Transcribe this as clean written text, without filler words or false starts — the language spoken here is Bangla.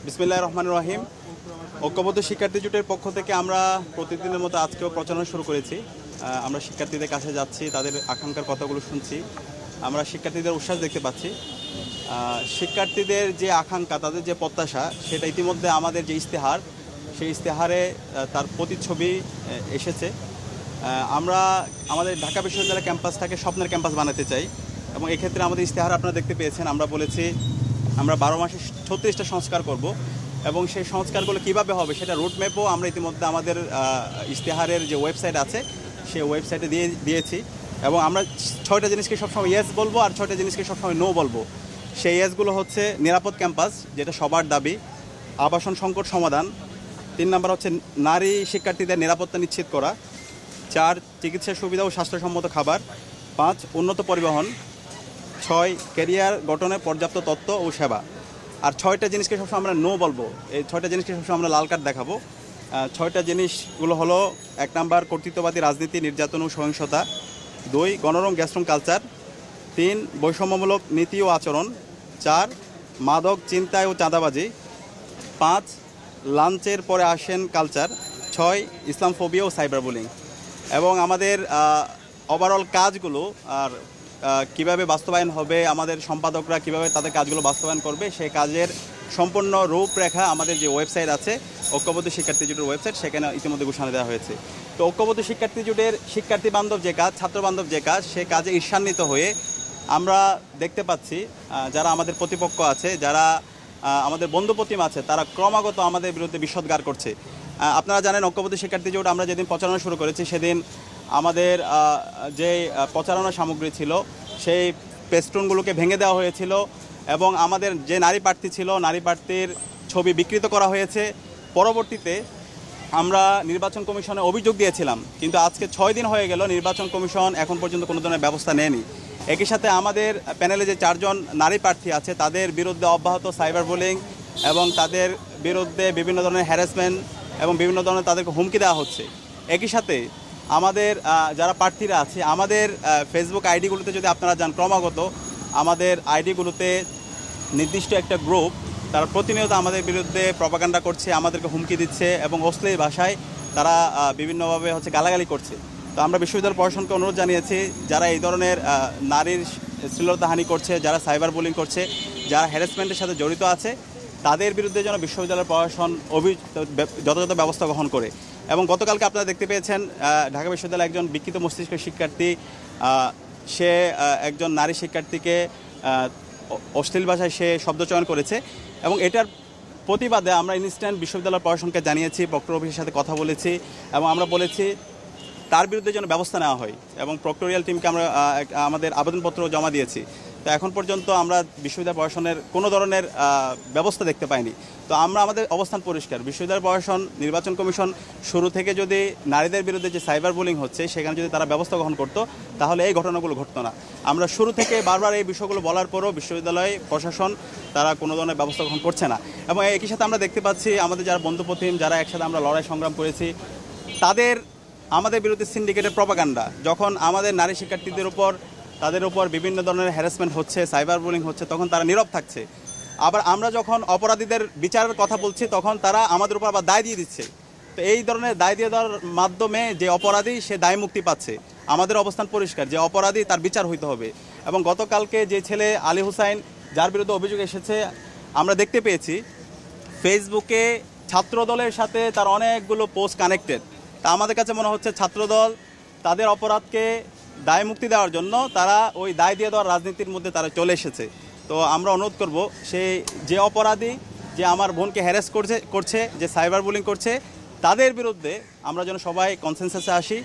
বিসমিল্লাহির রহমানির রহিম। ঐক্যবদ্ধ শিক্ষার্থী জোটের পক্ষ থেকে আমরা প্রতিদিনের মতো আজকেও প্রচারণা শুরু করেছি। আমরা শিক্ষার্থীদের কাছে যাচ্ছি, তাদের আকাঙ্ক্ষার কথাগুলো শুনছি। আমরা শিক্ষার্থীদের উচ্ছ্বাস দেখতে পাচ্ছি। শিক্ষার্থীদের যে আকাঙ্ক্ষা, তাদের যে প্রত্যাশা, সেটা ইতিমধ্যে আমাদের যে ইশতেহার, সেই ইশতেহারে তার প্রতিচ্ছবি এসেছে। আমরা আমাদের ঢাকা বিশ্ববিদ্যালয় ক্যাম্পাসটাকে স্বপ্নের ক্যাম্পাস বানাতে চাই এবং এক্ষেত্রে আমাদের ইশতেহার আপনারা দেখতে পেয়েছেন। আমরা বলেছি আমরা 12 মাসে 36টা সংস্কার করব এবং সেই সংস্কারগুলো কীভাবে হবে সেটা রুটম্যাপও আমরা ইতিমধ্যে আমাদের ইশতেহারের যে ওয়েবসাইট আছে সেই ওয়েবসাইটে দিয়েছি এবং আমরা 6টা জিনিসকে সবসময় ইয়েস বলবো আর 6টা জিনিসকে সবসময় নো বলবো। সেই ইয়েসগুলো হচ্ছে নিরাপদ ক্যাম্পাস, যেটা সবার দাবি; আবাসন সংকট সমাধান; 3 নম্বর হচ্ছে নারী শিক্ষার্থীদের নিরাপত্তা নিশ্চিত করা; 4 চিকিৎসা সুবিধা ও স্বাস্থ্যসম্মত খাবার; 5 উন্নত পরিবহন; 6 ক্যারিয়ার গঠনে পর্যাপ্ত তথ্য ও সেবা। আর 6টা জিনিসকে সবসময় আমরা নো বলবো। এই 6টা জিনিসকে সবসময় আমরা লাল কার্ড দেখাবো। 6টা জিনিসগুলো হলো: 1 নাম্বার কর্তৃত্ববাদী রাজনীতি, নির্যাতন ও সহিংসতা; 2 গণরম গ্যাস্ট্রম কালচার; 3 বৈষম্যমূলক নীতি ও আচরণ; 4 মাদক চিন্তায় ও চাঁদাবাজি; 5 লাঞ্চের পরে আসেন কালচার; 6 ইসলামফোবিয়া ও সাইবার বুলিং। এবং আমাদের ওভারঅল কাজগুলো আর কিভাবে বাস্তবায়ন হবে, আমাদের সম্পাদকরা কিভাবে তাদের কাজগুলো বাস্তবায়ন করবে, সেই কাজের সম্পূর্ণ রূপরেখা আমাদের যে ওয়েবসাইট আছে ঐক্যবদ্ধ শিক্ষার্থী জোটের ওয়েবসাইট, সেখানে ইতিমধ্যে ঘোষণা দেওয়া হয়েছে। তো ঐক্যবদ্ধ শিক্ষার্থী জোটের শিক্ষার্থী বান্ধব যে কাজ, ছাত্র বান্ধব যে কাজ, সে কাজে ঈর্ষান্বিত হয়ে আমরা দেখতে পাচ্ছি যারা আমাদের প্রতিপক্ষ আছে, যারা আমাদের বন্ধুপ্রতিম আছে, তারা ক্রমাগত আমাদের বিরুদ্ধে বিষোদ্গার করছে। আপনারা জানেন ঐক্যবদ্ধ শিক্ষার্থী জোট আমরা যেদিন প্রচারণা শুরু করেছি সেদিন আমাদের যে প্রচারণা সামগ্রী ছিল সেই পেস্টুনগুলোকে ভেঙে দেওয়া হয়েছিল এবং আমাদের যে নারী প্রার্থী ছিল, নারী প্রার্থীর ছবি বিকৃত করা হয়েছে। পরবর্তীতে আমরা নির্বাচন কমিশনে অভিযোগ দিয়েছিলাম, কিন্তু আজকে 6 দিন হয়ে গেল, নির্বাচন কমিশন এখন পর্যন্ত কোনো ধরনের ব্যবস্থা নেয়নি। একই সাথে আমাদের প্যানেলে যে 4 জন নারী প্রার্থী আছে তাদের বিরুদ্ধে অব্যাহত সাইবার বুলিং এবং তাদের বিরুদ্ধে বিভিন্ন ধরনের হ্যারাসমেন্ট এবং বিভিন্ন ধরনের তাদেরকে হুমকি দেওয়া হচ্ছে। একই সাথে আমাদের যারা প্রার্থীরা আছে, আমাদের ফেসবুক আইডিগুলোতে যদি আপনারা যান, ক্রমাগত আমাদের আইডিগুলোতে নির্দিষ্ট একটা গ্রুপ তারা প্রতিনিয়ত আমাদের বিরুদ্ধে প্রপাগান্ডা করছে, আমাদেরকে হুমকি দিচ্ছে এবং অশ্লীল ভাষায় তারা বিভিন্নভাবে গালাগালি করছে। তো আমরা বিশ্ববিদ্যালয় প্রশাসনকে অনুরোধ জানিয়েছি, যারা এই ধরনের নারীর শ্লীলতাহানি করছে, যারা সাইবার বুলিং করছে, যারা হ্যারাসমেন্টের সাথে জড়িত আছে, তাদের বিরুদ্ধে যেন বিশ্ববিদ্যালয় প্রশাসন যথাযথ ব্যবস্থা গ্রহণ করে। এবং গতকালকে আপনারা দেখতে পেয়েছেন ঢাকা বিশ্ববিদ্যালয়ের একজন বিকৃত মস্তিষ্ক শিক্ষার্থী, সে একজন নারী শিক্ষার্থীকে অশ্লীল ভাষায় সে শব্দচয়ন করেছে এবং এটার প্রতিবাদে আমরা ইনস্ট্যান্ট বিশ্ববিদ্যালয় প্রশাসনকে জানিয়েছি, প্রক্টর অফিসের সাথে কথা বলেছি এবং আমরা বলেছি তার বিরুদ্ধে যেন ব্যবস্থা নেওয়া হয় এবং প্রক্টোরিয়াল টিমকে আমরা আমাদের আবেদনপত্র জমা দিয়েছি। তো এখন পর্যন্ত আমরা বিশ্ববিদ্যালয় প্রশাসনের কোনো ধরনের ব্যবস্থা দেখতে পাইনি। তো আমরা আমাদের অবস্থান পরিষ্কার, বিশ্ববিদ্যালয় প্রশাসন, নির্বাচন কমিশন শুরু থেকে যদি নারীদের বিরুদ্ধে যে সাইবার বুলিং হচ্ছে সেখানে যদি তারা ব্যবস্থা গ্রহণ করতো তাহলে এই ঘটনাগুলো ঘটতো না। আমরা শুরু থেকে বারবার এই বিষয়গুলো বলার পরও বিশ্ববিদ্যালয় প্রশাসন তারা কোনো ধরনের ব্যবস্থা গ্রহণ করছে না। এবং একই সাথে আমরা দেখতে পাচ্ছি আমাদের যারা বন্ধুপ্রতিম, যারা একসাথে আমরা লড়াই সংগ্রাম করেছি, আমাদের বিরুদ্ধে সিন্ডিকেটের প্রপাগান্ডা, যখন আমাদের নারী শিক্ষার্থীদের উপর তাদের উপর বিভিন্ন ধরনের হ্যারাসমেন্ট হচ্ছে, সাইবার বুলিং হচ্ছে, তখন তারা নীরব থাকছে। আবার আমরা যখন অপরাধীদের বিচারের কথা বলছি তখন তারা আমাদের উপর আবার দায় দিয়ে দিচ্ছে। তো এই ধরনের দায় দিয়ে দেওয়ার মাধ্যমে যে অপরাধী সে দায় মুক্তি পাচ্ছে। আমাদের অবস্থান পরিষ্কার, যে অপরাধী তার বিচার হইতে হবে। এবং গতকালকে যে ছেলে আলী হুসাইন, যার বিরুদ্ধে অভিযোগ এসেছে, আমরা দেখতে পেয়েছি ফেসবুকে ছাত্রদলের সাথে তার অনেকগুলো পোস্ট কানেক্টেড। তা আমাদের কাছে মনে হচ্ছে ছাত্রদল তাদের অপরাধকে দায় মুক্তি দেওয়ার জন্য তারা ওই দায় দিয়ে দেওয়ার রাজনীতির মধ্যে তারা চলে এসেছে। তো আমরা অনুরোধ করব, যে অপরাধী, যে আমার বোনকে হ্যারাস করছে, যে সাইবার বুলিং করছে, তাদের বিরুদ্ধে আমরা যেন সবাই কনসেনসাসে আসি